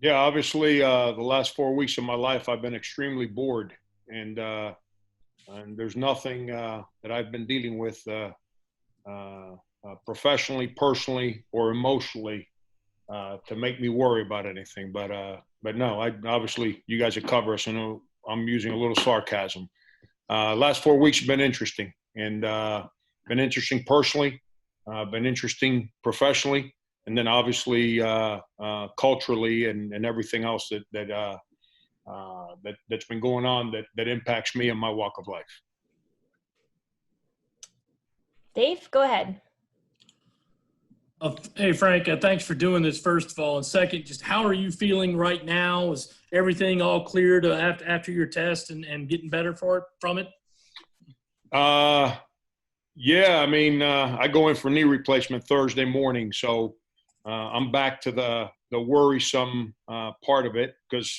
Yeah, obviously, the last 4 weeks of my life, I've been extremely bored, and there's nothing that I've been dealing with professionally, personally, or emotionally to make me worry about anything. But no, I obviously you guys that cover us, I know I'm using a little sarcasm. Last 4 weeks have been interesting, and been interesting personally, been interesting professionally, and then obviously culturally and everything else that's been going on that impacts me in my walk of life. Dave, go ahead. Hey, Frank, thanks for doing this, first of all. And second, just how are you feeling right now? Is everything all clear to after your test and getting better from it? Yeah, I mean, I go in for knee replacement Thursday morning, so I'm back to the worrisome part of it, because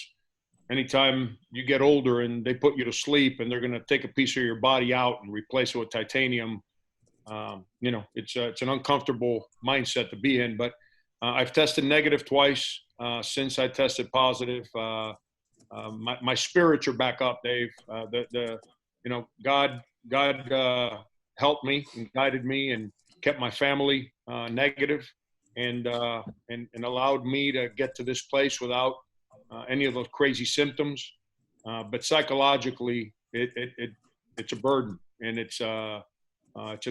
anytime you get older and they put you to sleep and they're going to take a piece of your body out and replace it with titanium, it's an uncomfortable mindset to be in. But I've tested negative twice since I tested positive. My spirits are back up, Dave. God helped me and guided me and kept my family negative, and allowed me to get to this place without any of those crazy symptoms. But psychologically, it's a burden, and it's an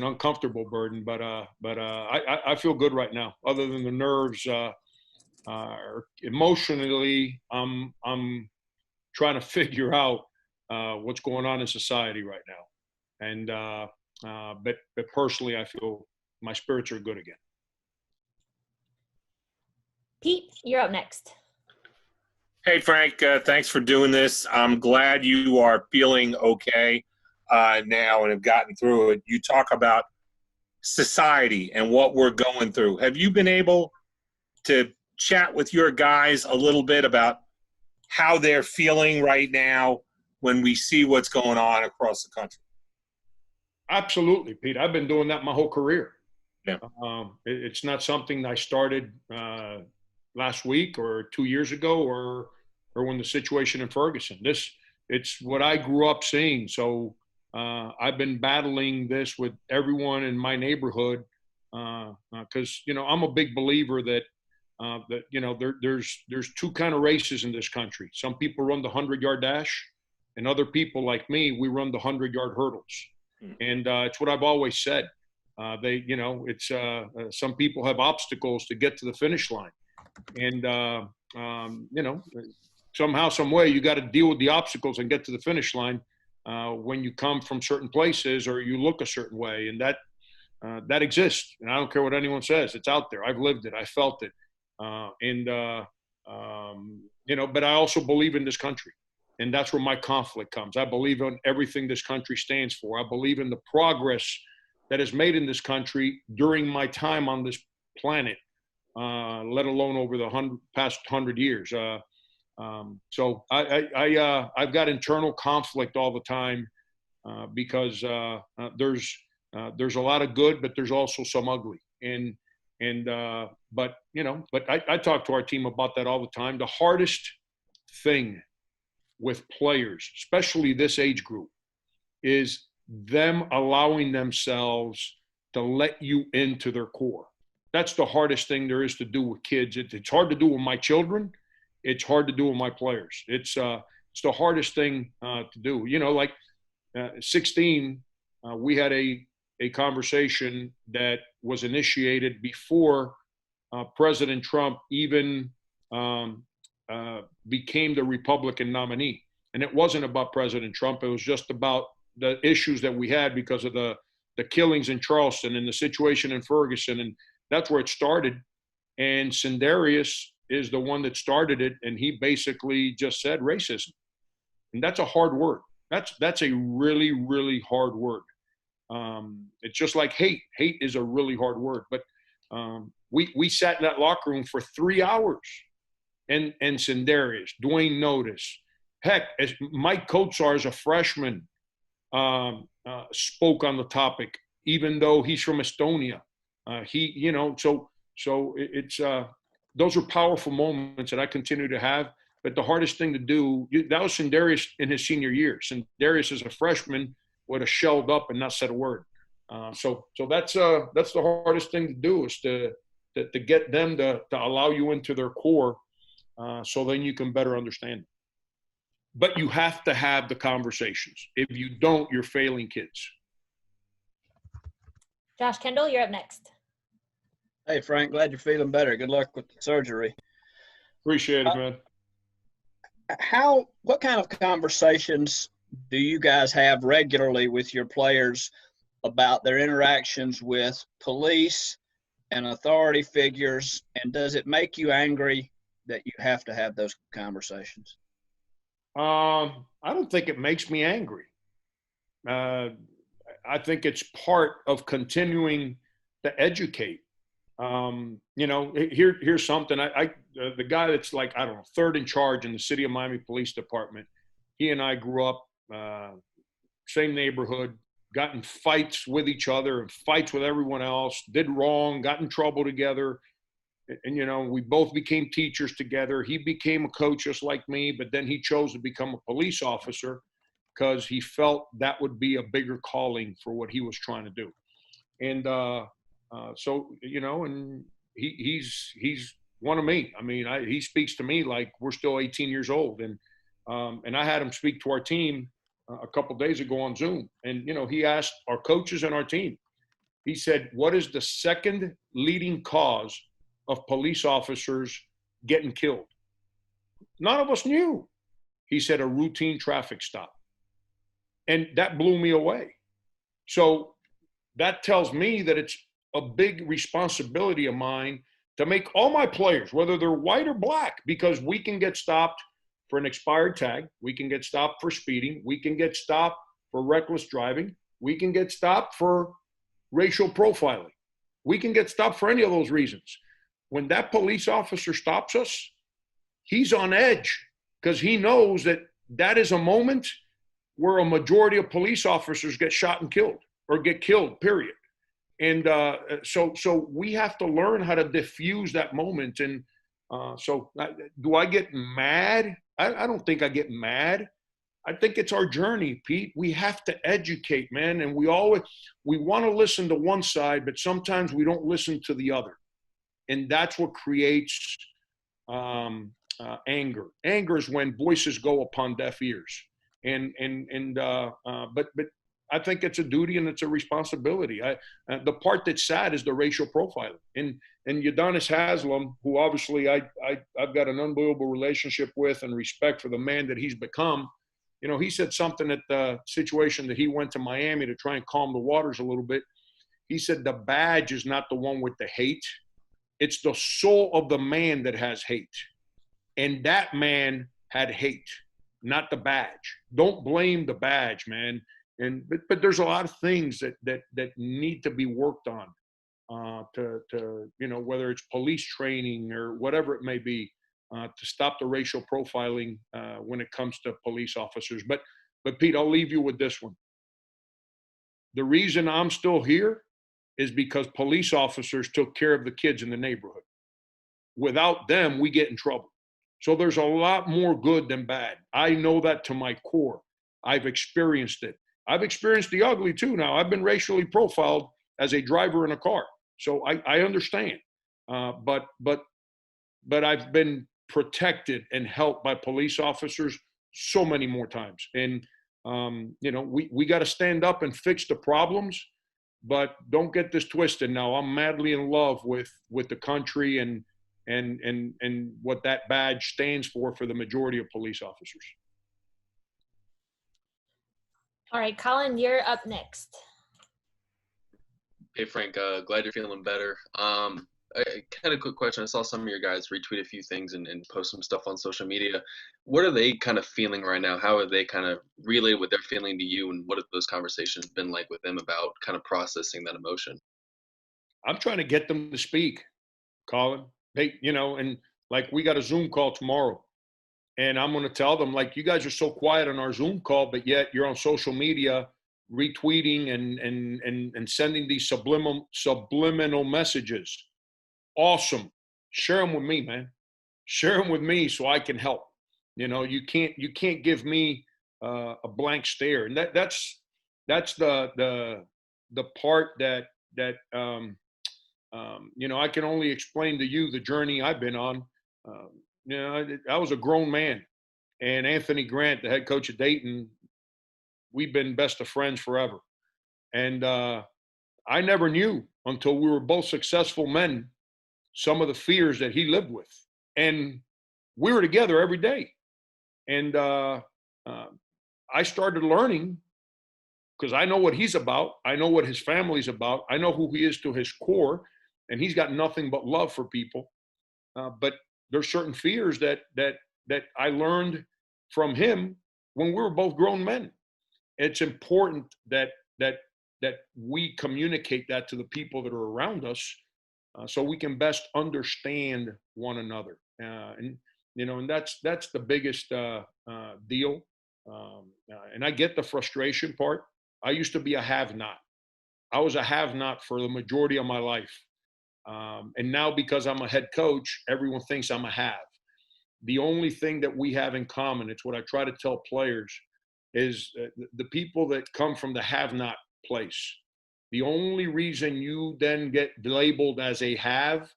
uncomfortable burden. But I feel good right now. Other than the nerves, emotionally, I'm trying to figure out what's going on in society right now. And but personally, I feel my spirits are good again. Pete, you're up next. Hey, Frank, thanks for doing this. I'm glad you are feeling okay now and have gotten through it. You talk about society and what we're going through. Have you been able to chat with your guys a little bit about how they're feeling right now when we see what's going on across the country? Absolutely, Pete. I've been doing that my whole career. Yeah. It's not something I started last week or 2 years ago or when the situation in Ferguson. It's what I grew up seeing. So I've been battling this with everyone in my neighborhood because I'm a big believer that there's two kind of races in this country. Some people run the 100-yard dash, and other people like me, we run the 100-yard hurdles. And it's what I've always said. Some people have obstacles to get to the finish line, and somehow, some way, you got to deal with the obstacles and get to the finish line when you come from certain places or you look a certain way, and that exists. And I don't care what anyone says; it's out there. I've lived it. I felt it, But I also believe in this country. And that's where my conflict comes. I believe in everything this country stands for. I believe in the progress that is made in this country during my time on this planet, let alone over the past 100 years. So I've got internal conflict all the time because there's a lot of good, but there's also some ugly. But I talk to our team about that all the time. The hardest thing with players, especially this age group, is them allowing themselves to let you into their core. That's the hardest thing there is to do with kids. It's hard to do with my children. It's hard to do with my players. It's the hardest thing to do. 16, we had a conversation that was initiated before President Trump even became the Republican nominee. And it wasn't about President Trump. It was just about the issues that we had because of the killings in Charleston and the situation in Ferguson. And that's where it started. And Sindarius is the one that started it. And he basically just said racism. And that's a hard word. That's a really, really hard word. It's just like hate. Hate is a really hard word. But we sat in that locker room for 3 hours. And Sindarius, Dwayne Notice, heck, as Mike Kotsar as a freshman spoke on the topic, even though he's from Estonia. So it's those are powerful moments that I continue to have. But the hardest thing to do, that was Sindarius in his senior year. Sindarius as a freshman would have shelled up and not said a word. So that's the hardest thing to do, is to get them to allow you into their core, so then you can better understand them. But you have to have the conversations. If you don't, you're failing kids. Josh Kendall, you're up next. Hey, Frank, glad you're feeling better. Good luck with the surgery. Appreciate it, man. What kind of conversations do you guys have regularly with your players about their interactions with police and authority figures, and does it make you angry that you have to have those conversations? I don't think it makes me angry. I think it's part of continuing to educate. Here's something. The guy that's like, I don't know, third in charge in the City of Miami Police Department, he and I grew up, same neighborhood, got in fights with each other and fights with everyone else, did wrong, got in trouble together. And, we both became teachers together. He became a coach just like me, but then he chose to become a police officer because he felt that would be a bigger calling for what he was trying to do. And and he's one of me. I mean, he speaks to me like we're still 18 years old. And I had him speak to our team a couple of days ago on Zoom. And, he asked our coaches and our team, he said, what is the second leading cause of police officers getting killed? None of us knew. He said a routine traffic stop. And that blew me away. So that tells me that it's a big responsibility of mine to make all my players, whether they're white or black, because we can get stopped for an expired tag. We can get stopped for speeding. We can get stopped for reckless driving. We can get stopped for racial profiling. We can get stopped for any of those reasons. When that police officer stops us, he's on edge because he knows that is a moment where a majority of police officers get shot and killed or get killed, period. And so we have to learn how to diffuse that moment. And so do I get mad? I don't think I get mad. I think it's our journey, Pete. We have to educate, man. And we want to listen to one side, but sometimes we don't listen to the other. And that's what creates anger. Anger is when voices go upon deaf ears. But I think it's a duty and it's a responsibility. The part that's sad is the racial profiling. And Udonis Haslam, who obviously I've got an unbelievable relationship with and respect for the man that he's become, he said something at the situation that he went to Miami to try and calm the waters a little bit. He said the badge is not the one with the hate. It's the soul of the man that has hate. And that man had hate, not the badge. Don't blame the badge, man. But there's a lot of things that need to be worked on whether it's police training or whatever it may be, to stop the racial profiling when it comes to police officers. But Pete, I'll leave you with this one. The reason I'm still here is because police officers took care of the kids in the neighborhood. Without them, we get in trouble. So there's a lot more good than bad. I know that to my core. I've experienced it. I've experienced the ugly too now. I've been racially profiled as a driver in a car. So I understand. But I've been protected and helped by police officers so many more times. And, we got to stand up and fix the problems, but don't get this twisted now. I'm madly in love with the country and what that badge stands for the majority of police officers. All right, Colin, you're up next. Hey, Frank, glad you're feeling better. I kind of quick question. I saw some of your guys retweet a few things and post some stuff on social media. What are they kind of feeling right now? How are they kind of relayed what they're feeling to you? And what have those conversations been like with them about kind of processing that emotion? I'm trying to get them to speak, Colin. And like we got a Zoom call tomorrow. And I'm going to tell them, like, you guys are so quiet on our Zoom call, but yet you're on social media retweeting and sending these subliminal messages. Awesome. share them with me, man. Share them with me so I can help. You can't give me a blank stare, and that's the part that I can only explain to you the journey I've been on. I was a grown man, and Anthony Grant, the head coach of Dayton, we've been best of friends forever. And I never knew until we were both successful men some of the fears that he lived with. And we were together every day. And I started learning because I know what he's about. I know what his family's about. I know who he is to his core. And he's got nothing but love for people. But there's certain fears that I learned from him when we were both grown men. It's important that we communicate that to the people that are around us, so we can best understand one another. And that's the biggest deal. And I get the frustration part. I used to be a have-not. I was a have-not for the majority of my life. And now, because I'm a head coach, everyone thinks I'm a have. The only thing that we have in common, it's what I try to tell players, is the people that come from the have-not place. The only reason you then get labeled as a have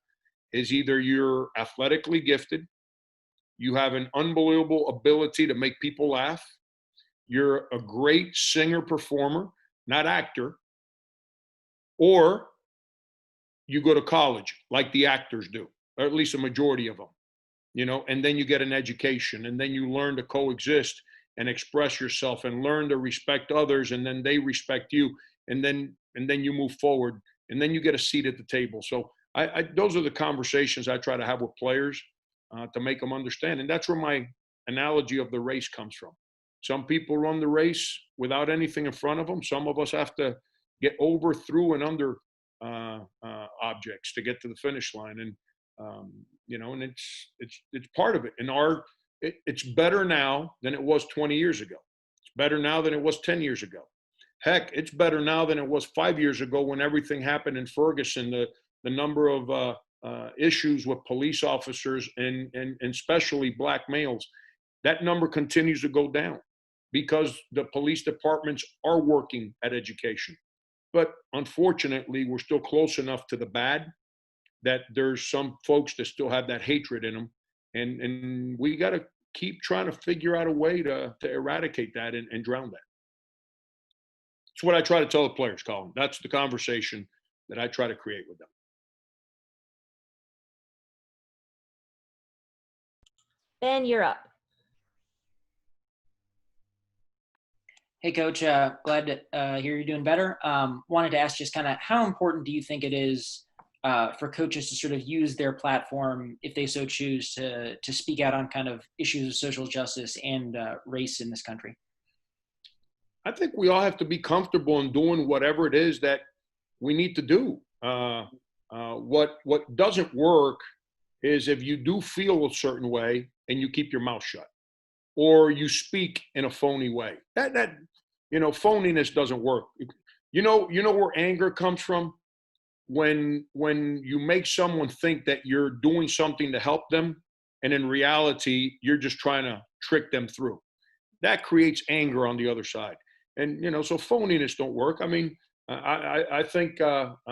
is either you're athletically gifted, you have an unbelievable ability to make people laugh, you're a great singer performer, not actor, or you go to college like the actors do, or at least a majority of them, and then you get an education, and then you learn to coexist and express yourself and learn to respect others, and then they respect you, and then you move forward, and then you get a seat at the table. So those are the conversations I try to have with players to make them understand. And that's where my analogy of the race comes from. Some people run the race without anything in front of them. Some of us have to get over, through, and under objects to get to the finish line. And and it's part of it. And it's better now than it was 20 years ago. It's better now than it was 10 years ago. Heck, it's better now than it was 5 years ago when everything happened in Ferguson. The number of issues with police officers and especially black males, that number continues to go down because the police departments are working at education. But unfortunately, we're still close enough to the bad that there's some folks that still have that hatred in them. And we got to keep trying to figure out a way to eradicate that and drown that. It's what I try to tell the players, Colin. That's the conversation that I try to create with them. Ben, you're up. Hey, Coach. Glad to hear you're doing better. Wanted to ask just kind of how important do you think it is for coaches to sort of use their platform, if they so choose, to speak out on kind of issues of social justice and race in this country? I think we all have to be comfortable in doing whatever it is that we need to do. What doesn't work is if you do feel a certain way and you keep your mouth shut, or you speak in a phony way. That phoniness doesn't work. You know where anger comes from? When you make someone think that you're doing something to help them, and in reality, you're just trying to trick them through. That creates anger on the other side. And, so phoniness don't work. I mean, I think we're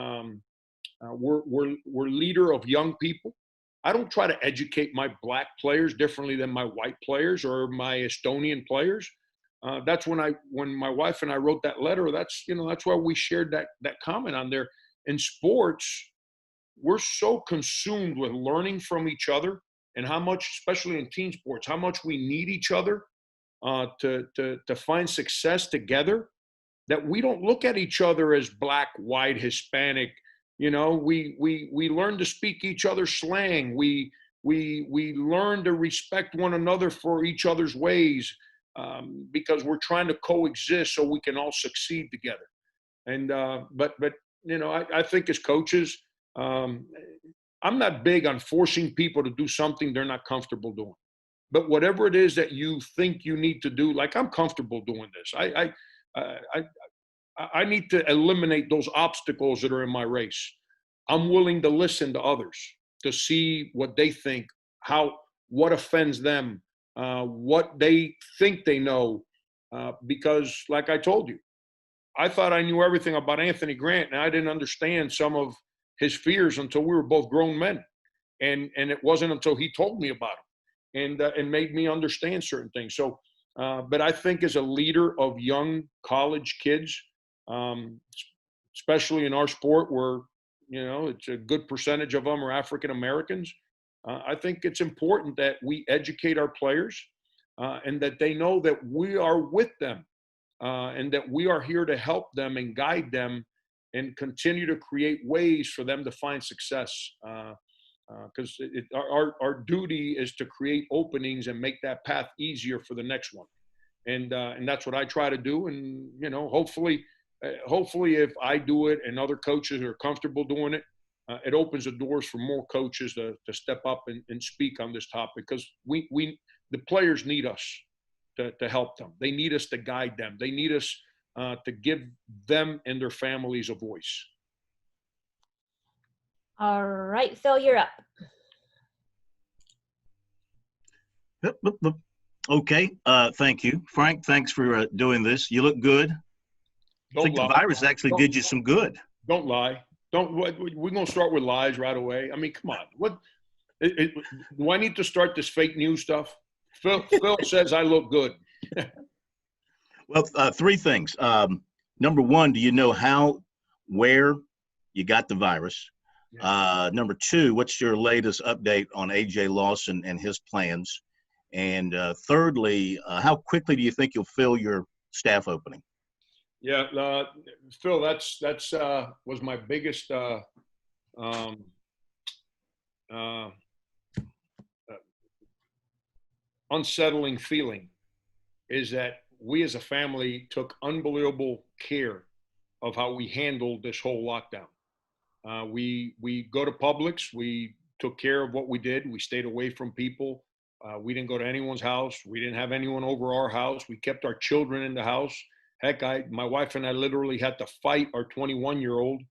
leader of young people. I don't try to educate my black players differently than my white players or my Estonian players. That's when my wife and I wrote that letter. That's why we shared that comment on there. In sports, we're so consumed with learning from each other, and how much, especially in team sports, how much we need each other to find success together, that we don't look at each other as black, white, Hispanic. We learn to speak each other's slang. We learn to respect one another for each other's ways, because we're trying to coexist so we can all succeed together. And but I think as coaches, I'm not big on forcing people to do something they're not comfortable doing. But whatever it is that you think you need to do, like I'm comfortable doing this. I need to eliminate those obstacles that are in my race. I'm willing to listen to others. to see what they think, what offends them, what they think they know. Because like I told you, I thought I knew everything about Anthony Grant, and I didn't understand some of his fears until we were both grown men. And it wasn't until he told me about them and made me understand certain things. So, but I think as a leader of young college kids, especially in our sport where, it's a good percentage of them are African Americans, I think it's important that we educate our players and that they know that we are with them and that we are here to help them and guide them and continue to create ways for them to find success. Because our duty is to create openings and make that path easier for the next one. And that's what I try to do. And, hopefully if I do it and other coaches are comfortable doing it, it opens the doors for more coaches to step up and speak on this topic, because the players need us to help them. They need us to guide them. They need us to give them and their families a voice. All right, Phil, you're up. Okay. Thank you. Frank, thanks for doing this. You look good. I think the virus actually did you some good. Don't lie. We're going to start with lies right away. I mean, come on. Do I need to start this fake news stuff? Phil says I look good. Well, three things. Number one, do you know where you got the virus? Number two, what's your latest update on AJ Lawson and his plans? And thirdly, how quickly do you think you'll fill your staff opening? Yeah, Phil, that's was my biggest unsettling feeling, is that we as a family took unbelievable care of how we handled this whole lockdown. We go to Publix. We took care of what we did. We stayed away from people. We didn't go to anyone's house. We didn't have anyone over our house. We kept our children in the house. Heck, my wife and I literally had to fight our 21-year-old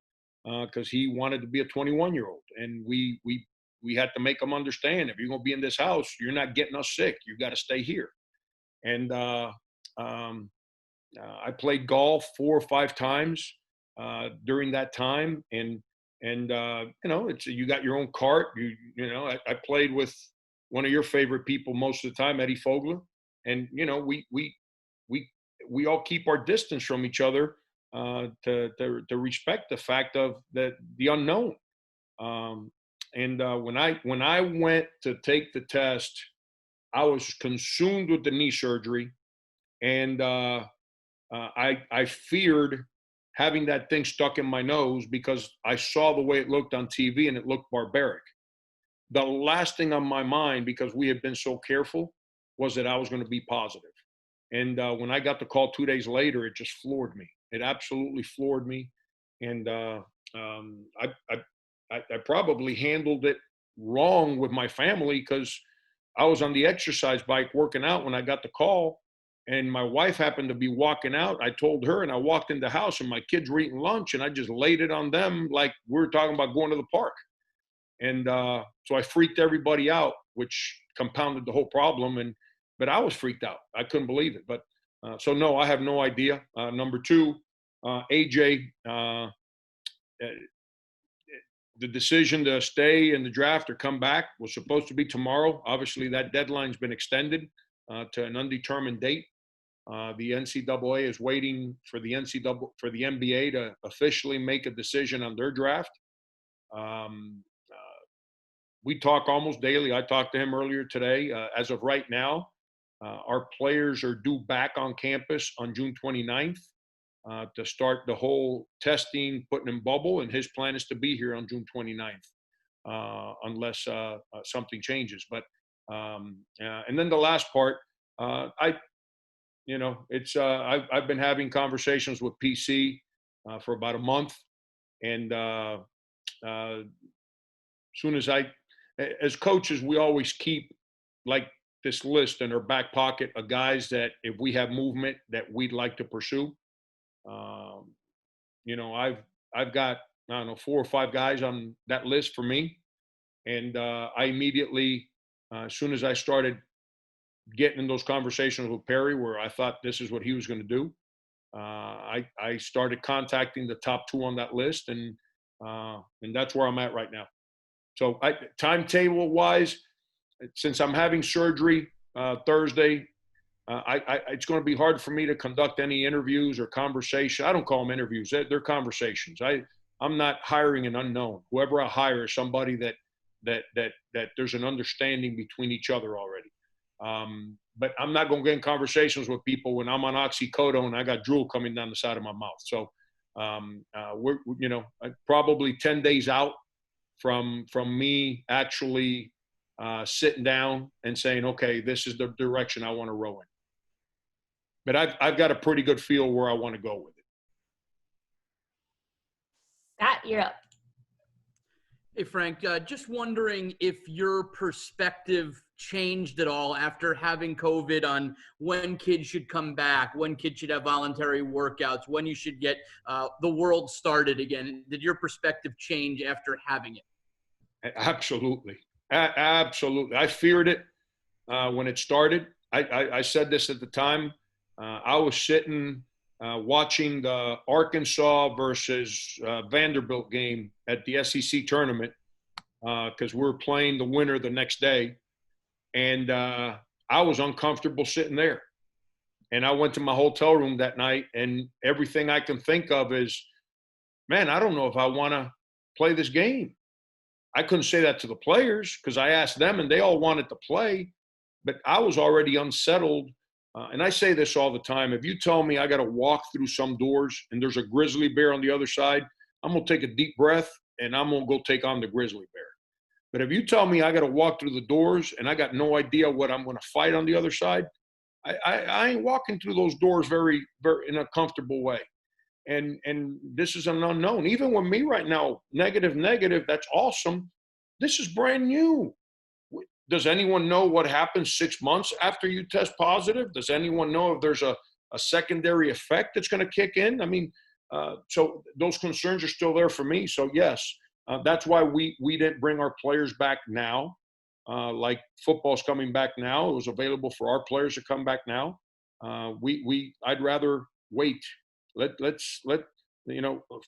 because he wanted to be a 21-year-old. And we had to make him understand, if you're going to be in this house, you're not getting us sick. You got to stay here. And I played golf 4 or 5 times during that time. And you got your own cart. I played with one of your favorite people most of the time, Eddie Fogler. And, we all keep our distance from each other to respect the fact of the unknown. When I went to take the test, I was consumed with the knee surgery, and I feared having that thing stuck in my nose because I saw the way it looked on TV and it looked barbaric. The last thing on my mind, because we had been so careful, was that I was going to be positive. And when I got the call 2 days later, it just floored me. It absolutely floored me. And I probably handled it wrong with my family, because I was on the exercise bike working out when I got the call, and my wife happened to be walking out. I told her, and I walked in the house, and my kids were eating lunch, and I just laid it on them like we were talking about going to the park. And so I freaked everybody out, which compounded the whole problem. But I was freaked out. I couldn't believe it. But so no, I have no idea. Number two, AJ, the decision to stay in the draft or come back was supposed to be tomorrow. Obviously, that deadline's been extended to an undetermined date. The NCAA is waiting for the NBA to officially make a decision on their draft. We talk almost daily. I talked to him earlier today. As of right now, our players are due back on campus on June 29th to start the whole testing, putting in bubble, and his plan is to be here on June 29th, unless something changes. But and then the last part, I've been having conversations with PC for about a month, and soon as coaches, we always keep like this list in our back pocket of guys that if we have movement that we'd like to pursue. I've got, 4 or 5 guys on that list for me. And I immediately, as soon as I started getting in those conversations with Perry, where I thought this is what he was going to do, I started contacting the top 2 on that list, and that's where I'm at right now. So timetable wise, since I'm having surgery Thursday, it's going to be hard for me to conduct any interviews or conversation. I don't call them interviews; they're conversations. I'm not hiring an unknown. Whoever I hire is somebody that there's an understanding between each other already. But I'm not going to get in conversations with people when I'm on oxycodone and I got drool coming down the side of my mouth. So we're probably 10 days out from me actually sitting down and saying, okay, this is the direction I want to row in. But I've got a pretty good feel where I want to go with it. Pat, you're up. Hey, Frank, just wondering if your perspective changed at all after having COVID on when kids should come back, when kids should have voluntary workouts, when you should get the world started again. Did your perspective change after having it? Absolutely. Absolutely. I feared it when it started. I said this at the time. I was sitting watching the Arkansas versus Vanderbilt game at the SEC tournament because we were playing the winner the next day. And I was uncomfortable sitting there. And I went to my hotel room that night, and everything I can think of is, man, I don't know if I want to play this game. I couldn't say that to the players because I asked them and they all wanted to play, but I was already unsettled. And I say this all the time. If you tell me I got to walk through some doors and there's a grizzly bear on the other side, I'm going to take a deep breath and I'm going to go take on the grizzly bear. But if you tell me I got to walk through the doors and I got no idea what I'm going to fight on the other side, I ain't walking through those doors very, very in a comfortable way. And this is an unknown. Even with me right now, negative, that's awesome. This is brand new. Does anyone know what happens 6 months after you test positive? Does anyone know if there's a secondary effect that's going to kick in? I mean, so those concerns are still there for me. So yes, that's why we didn't bring our players back now. Like football's coming back now. It was available for our players to come back now. I'd rather wait. Let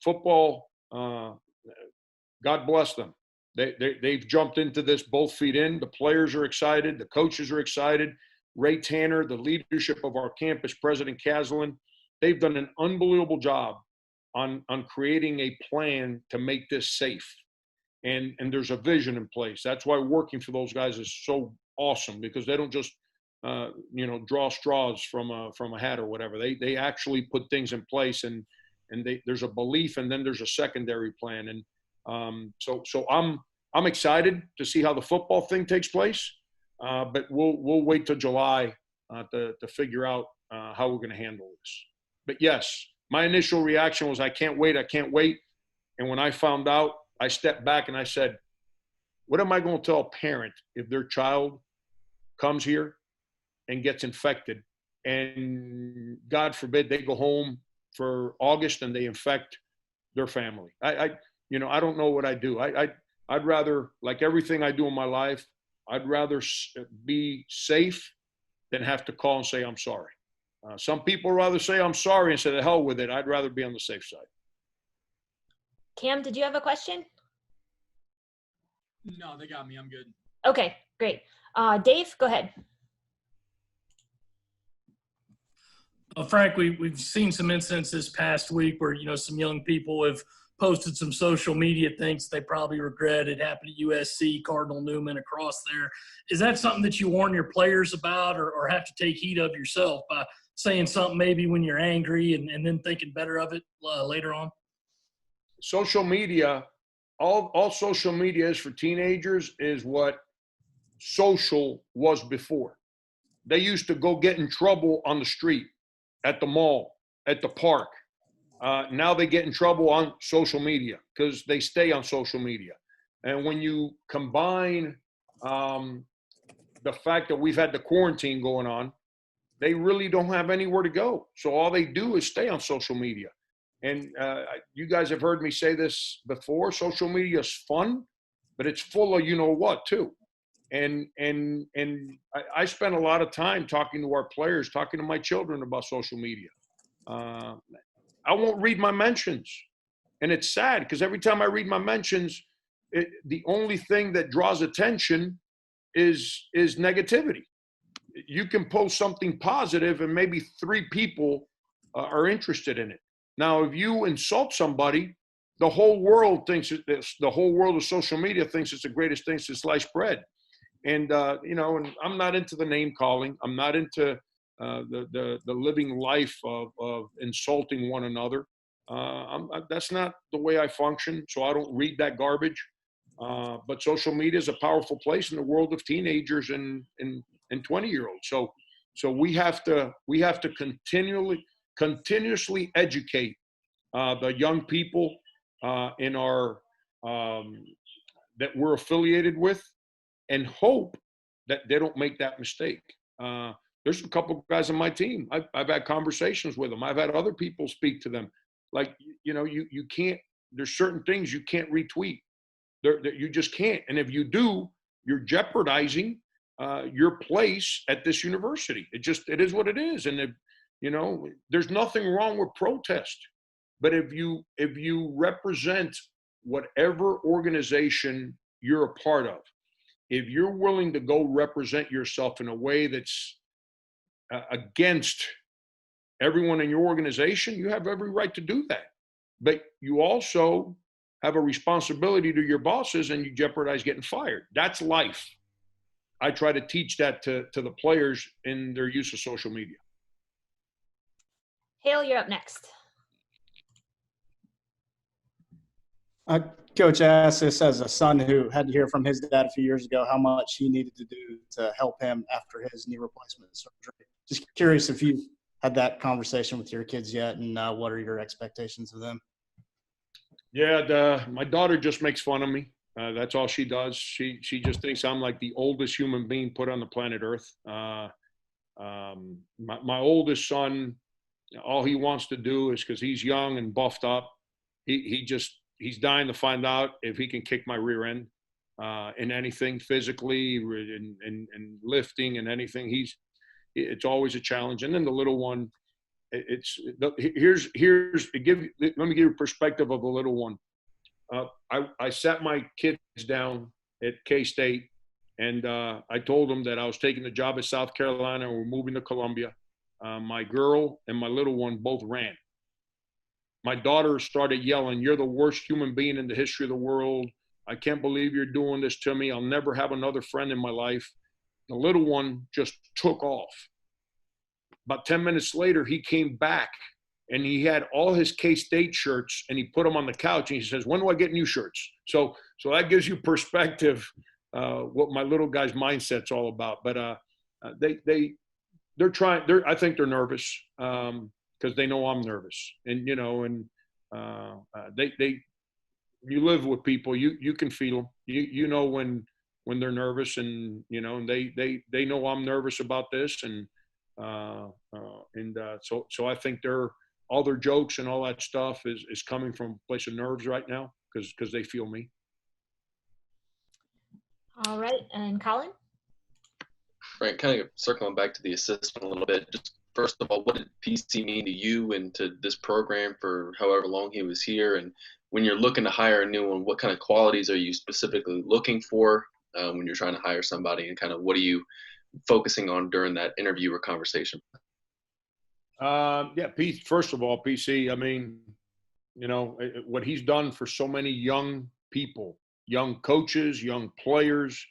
football. God bless them. They've jumped into this both feet in. The players are excited. The coaches are excited. Ray Tanner, the leadership of our campus, President Caslin, they've done an unbelievable job on creating a plan to make this safe. And there's a vision in place. That's why working for those guys is so awesome, because they don't just draw straws from a hat or whatever. They actually put things in place, and there's a belief, and then there's a secondary plan. And so I'm excited to see how the football thing takes place, but we'll wait till July to figure out how we're going to handle this. But yes, my initial reaction was I can't wait. And when I found out, I stepped back and I said, what am I going to tell a parent if their child comes here and gets infected, and God forbid they go home for August and they infect their family? I don't know what I do. I'd rather, like everything I do in my life, I'd rather be safe than have to call and say I'm sorry. Some people rather say I'm sorry and say the hell with it. I'd rather be on the safe side. Cam, did you have a question? No, they got me. I'm good. Okay, great. Dave, go ahead. Frank, we've seen some incidents this past week where, some young people have posted some social media things they probably regret. It happened at USC, Cardinal Newman across there. Is that something that you warn your players about or have to take heed of yourself by saying something maybe when you're angry and then thinking better of it later on? Social media, all social media is for teenagers is what social was before. They used to go get in trouble on the street, at the mall, at the park. Now they get in trouble on social media because they stay on social media. And when you combine the fact that we've had the quarantine going on, they really don't have anywhere to go. So all they do is stay on social media. And you guys have heard me say this before. Social media is fun, but it's full of you know what too. And I spend a lot of time talking to our players, talking to my children about social media. I won't read my mentions, and it's sad because every time I read my mentions, the only thing that draws attention is negativity. You can post something positive, and maybe 3 people are interested in it. Now, if you insult somebody, the whole world thinks the whole world of social media thinks it's the greatest thing since sliced bread. And you know, and I'm not into the name calling. I'm not into the living life of insulting one another. That's not the way I function. So I don't read that garbage. But social media is a powerful place in the world of teenagers and 20-year-olds. So we have to continuously educate the young people in our that we're affiliated with, and hope that they don't make that mistake. There's a couple of guys on my team. I've had conversations with them. I've had other people speak to them. Like, you know, you can't, there's certain things you can't retweet. You just can't. And if you do, you're jeopardizing your place at this university. It is what it is. And if, you know, there's nothing wrong with protest. But if you represent whatever organization you're a part of, if you're willing to go represent yourself in a way that's against everyone in your organization, you have every right to do that. But you also have a responsibility to your bosses, and you jeopardize getting fired. That's life. I try to teach that to the players in their use of social media. Hale, you're up next. Coach asked this as a son who had to hear from his dad a few years ago how much he needed to do to help him after his knee replacement surgery. Just curious if you had that conversation with your kids yet, and what are your expectations of them? Yeah, my daughter just makes fun of me. That's all she does. She just thinks I'm like the oldest human being put on the planet Earth. My oldest son, all he wants to do is, because he's young and buffed up, he's dying to find out if he can kick my rear end in anything physically, in lifting and anything. It's always a challenge. And then the little one, let me give you a perspective of the little one. I sat my kids down at K-State, and I told them that I was taking the job at South Carolina and we're moving to Columbia. My girl and my little one both ran. My daughter started yelling, "You're the worst human being in the history of the world. I can't believe you're doing this to me. I'll never have another friend in my life." The little one just took off. About 10 minutes later, he came back, and he had all his K-State shirts, and he put them on the couch, and he says, "When do I get new shirts?" So that gives you perspective what my little guy's mindset's all about. But they're trying. I think they're nervous because they know I'm nervous, and you know, and you live with people, you can feel them. You know when they're nervous, and you know, and they know I'm nervous about this, and so I think all their jokes and all that stuff is coming from a place of nerves right now because they feel me. All right, and Colin? Right, kind of circling back to the assistant a little bit. Just first of all, what did PC mean to you and to this program for however long he was here? And when you're looking to hire a new one, what kind of qualities are you specifically looking for when you're trying to hire somebody, and kind of what are you focusing on during that interview or conversation? First of all, PC, I mean, you know, what he's done for so many young people, young coaches, young players,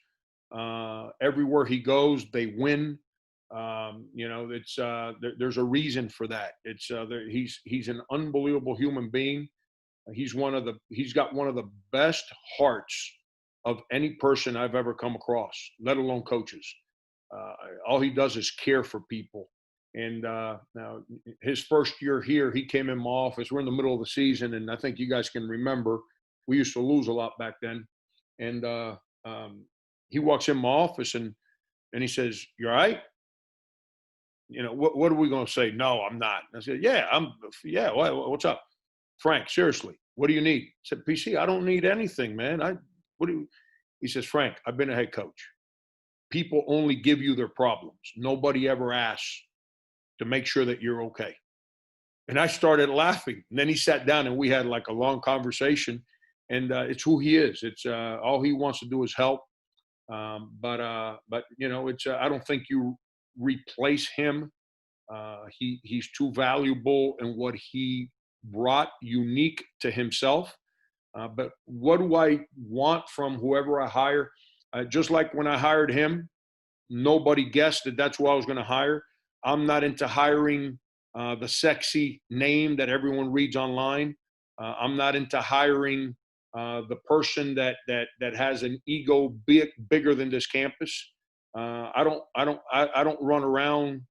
everywhere he goes, they win. You know, it's there's a reason for that. It's he's an unbelievable human being. He's got one of the best hearts of any person I've ever come across, let alone coaches. All he does is care for people. And now his first year here, he came in my office. We're in the middle of the season, and I think you guys can remember we used to lose a lot back then. And he walks in my office and he says, "You all right?" You know, what are we going to say? "No, I'm not." I said, "Yeah, what's up?" "Frank, seriously, what do you need?" I said, "PC, I don't need anything, man. He says, Frank, I've been a head coach. People only give you their problems. Nobody ever asks to make sure that you're okay. And I started laughing. And then he sat down and we had like a long conversation. And it's who he is. It's all he wants to do is help. But you know, it's I don't think you replace him. He's too valuable in what he brought, unique to himself. But what do I want from whoever I hire? Just like when I hired him, nobody guessed that that's who I was going to hire. I'm not into hiring the sexy name that everyone reads online. I'm not into hiring the person that has an ego bigger than this campus. I don't run around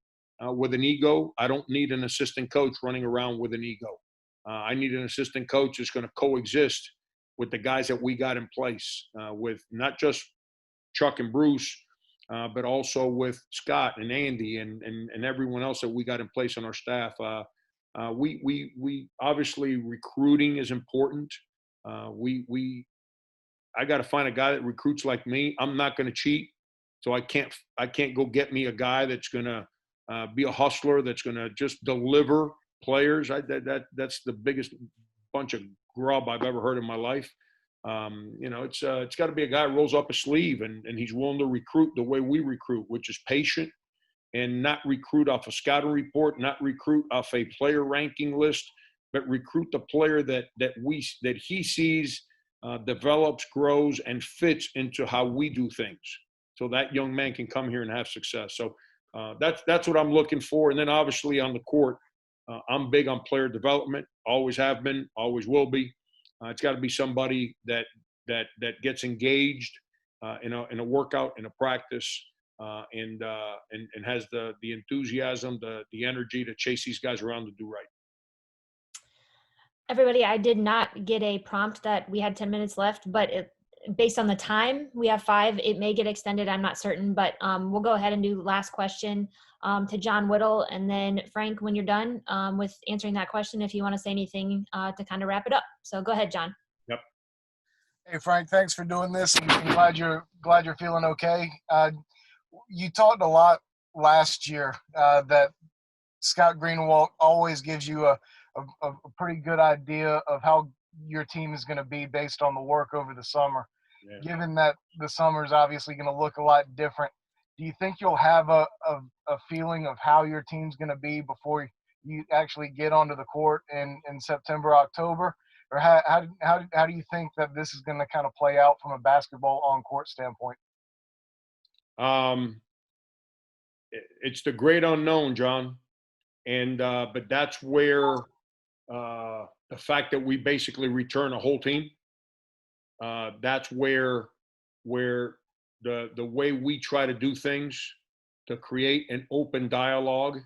with an ego. I don't need an assistant coach running around with an ego. I need an assistant coach that's going to coexist with the guys that we got in place, with not just Chuck and Bruce, but also with Scott and Andy and everyone else that we got in place on our staff. We obviously recruiting is important. I got to find a guy that recruits like me. I'm not going to cheat, so I can't go get me a guy that's going to be a hustler, that's going to just deliver players. That's the biggest bunch of grub I've ever heard in my life. You know, it's got to be a guy who rolls up his sleeve and he's willing to recruit the way we recruit, which is patient and not recruit off a scouting report, not recruit off a player ranking list, but recruit the player that he sees, develops, grows, and fits into how we do things. So that young man can come here and have success. So that's what I'm looking for. And then obviously on the court, I'm big on player development, always have been, always will be. It's got to be somebody that gets engaged in a workout, in a practice, and has the enthusiasm, the energy to chase these guys around to do right. Everybody, I did not get a prompt that we had 10 minutes left, but based on the time, we have 5. It may get extended. I'm not certain, but we'll go ahead and do last question to John Whittle. And then Frank, when you're done with answering that question, if you want to say anything to kind of wrap it up. So go ahead, John. Yep. Hey, Frank, thanks for doing this. I'm glad you're feeling okay. You talked a lot last year that Scott Greenwald always gives you a pretty good idea of how your team is going to be based on the work over the summer. Yeah. Given that the summer is obviously going to look a lot different, do you think you'll have a feeling of how your team's going to be before you actually get onto the court in September, October? Or how do you think that this is going to kind of play out from a basketball on-court standpoint? It's the great unknown, John. And but that's where the fact that we basically return a whole team, that's where the way we try to do things, to create an open dialogue,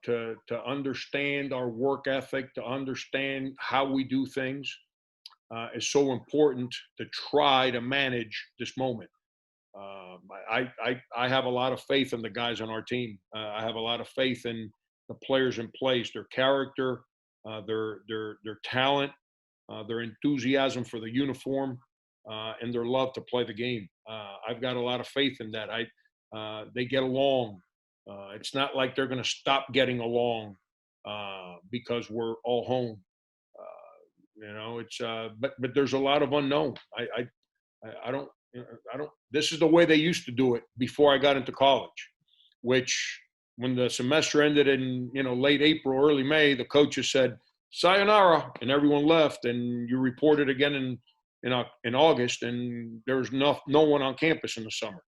to understand our work ethic, to understand how we do things, is so important to try to manage this moment. I have a lot of faith in the guys on our team. I have a lot of faith in the players in place, their character, their talent, their enthusiasm for the uniform, and their love to play the game. I've got a lot of faith in that. They get along. It's not like they're going to stop getting along because we're all home. You know, it's but there's a lot of unknown. I don't. This is the way they used to do it before I got into college, which when the semester ended in late April, early May, the coaches said sayonara, and everyone left, and you reported again in August, and there's no one on campus in the summer.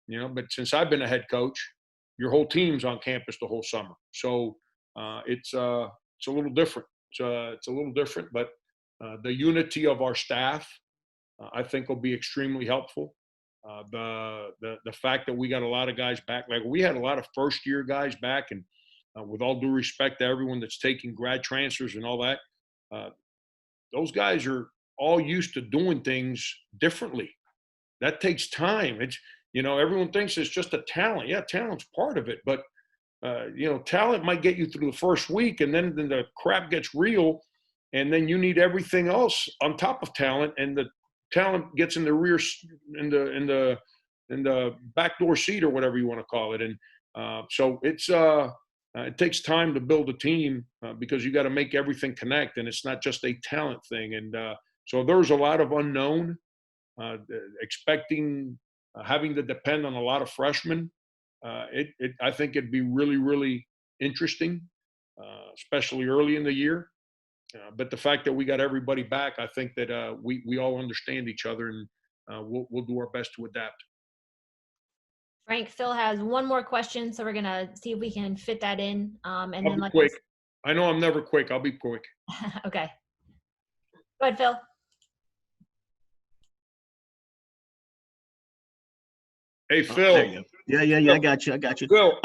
But since I've been a head coach, your whole team's on campus the whole summer. So it's a little different. It's a little different, but the unity of our staff, I think, will be extremely helpful. The fact that we got a lot of guys back, like we had a lot of first-year guys back, and with all due respect to everyone that's taking grad transfers and all that, those guys are all used to doing things differently. That takes time. It's everyone thinks it's just a talent. Yeah, talent's part of it, but talent might get you through the first week, and then the crap gets real, and then you need everything else on top of talent, and the talent gets in the rear, in the backdoor seat or whatever you want to call it. And so it takes time to build a team because you got to make everything connect, and it's not just a talent thing. And so there's a lot of unknown, expecting having to depend on a lot of freshmen. I think it'd be really, really interesting, especially early in the year. But the fact that we got everybody back, I think that we all understand each other, and we'll do our best to adapt. Frank, Phil has one more question, so we're gonna see if we can fit that in. And I'll then be quick. I know I'm never quick. I'll be quick. Okay. Go ahead, Phil. Hey, There Phil. you go. Yeah. I got you. Phil,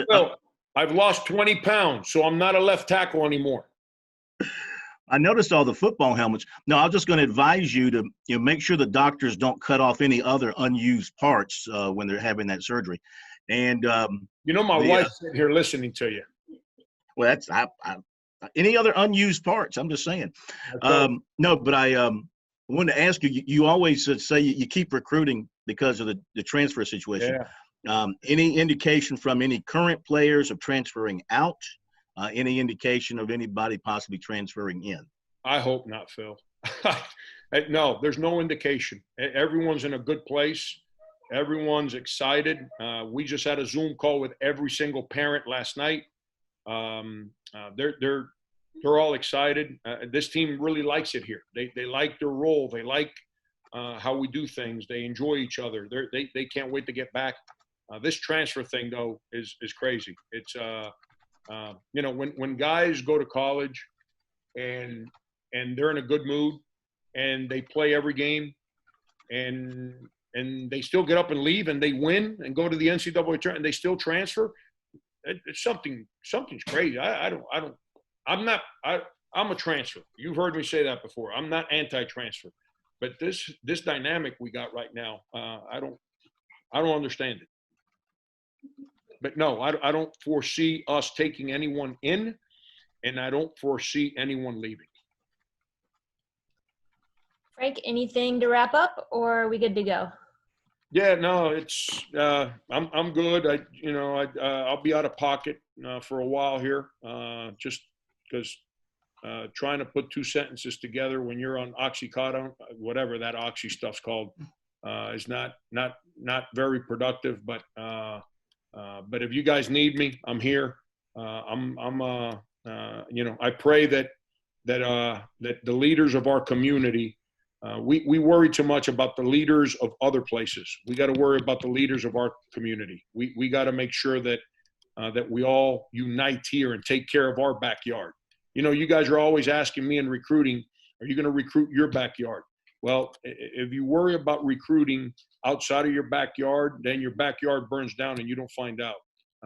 Phil, I've lost 20 pounds, so I'm not a left tackle anymore. I noticed all the football helmets. No, I'm just going to advise you to make sure the doctors don't cut off any other unused parts when they're having that surgery. And my wife's sitting here listening to you. Well, that's any other unused parts. I'm just saying. No, but I wanted to ask you. You always say you keep recruiting because of the transfer situation. Yeah. Any indication from any current players of transferring out? Any indication of anybody possibly transferring in? I hope not, Phil. No, there's no indication. Everyone's in a good place. Everyone's excited. We just had a Zoom call with every single parent last night. They're all excited. This team really likes it here. They like their role. They like how we do things. They enjoy each other. They can't wait to get back. This transfer thing, though, is crazy. It's when guys go to college and they're in a good mood and they play every game and they still get up and leave and they win and go to the NCAA tournament and they still transfer, it's something's crazy. I'm a transfer. You've heard me say that before. I'm not anti-transfer, but this dynamic we got right now, I don't understand it. But no, I don't foresee us taking anyone in, and I don't foresee anyone leaving. Frank, anything to wrap up, or are we good to go? Yeah, no, it's I'm good. I'll be out of pocket for a while here, just because trying to put two sentences together when you're on Oxycontin, whatever that oxy stuff's called, is not very productive. But if you guys need me, I'm here. I pray that the leaders of our community, we worry too much about the leaders of other places. We got to worry about the leaders of our community. We got to make sure that we all unite here and take care of our backyard. You guys are always asking me in recruiting, are you going to recruit your backyard? Well, if you worry about recruiting outside of your backyard, then your backyard burns down and you don't find out.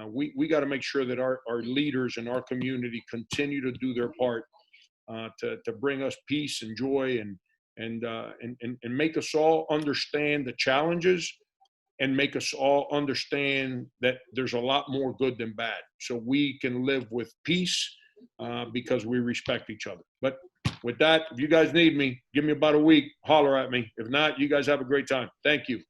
We got to make sure that our leaders in our community continue to do their part to bring us peace and joy and make us all understand the challenges and make us all understand that there's a lot more good than bad. So we can live with peace because we respect each other. But with that, if you guys need me, give me about a week, holler at me. If not, you guys have a great time. Thank you.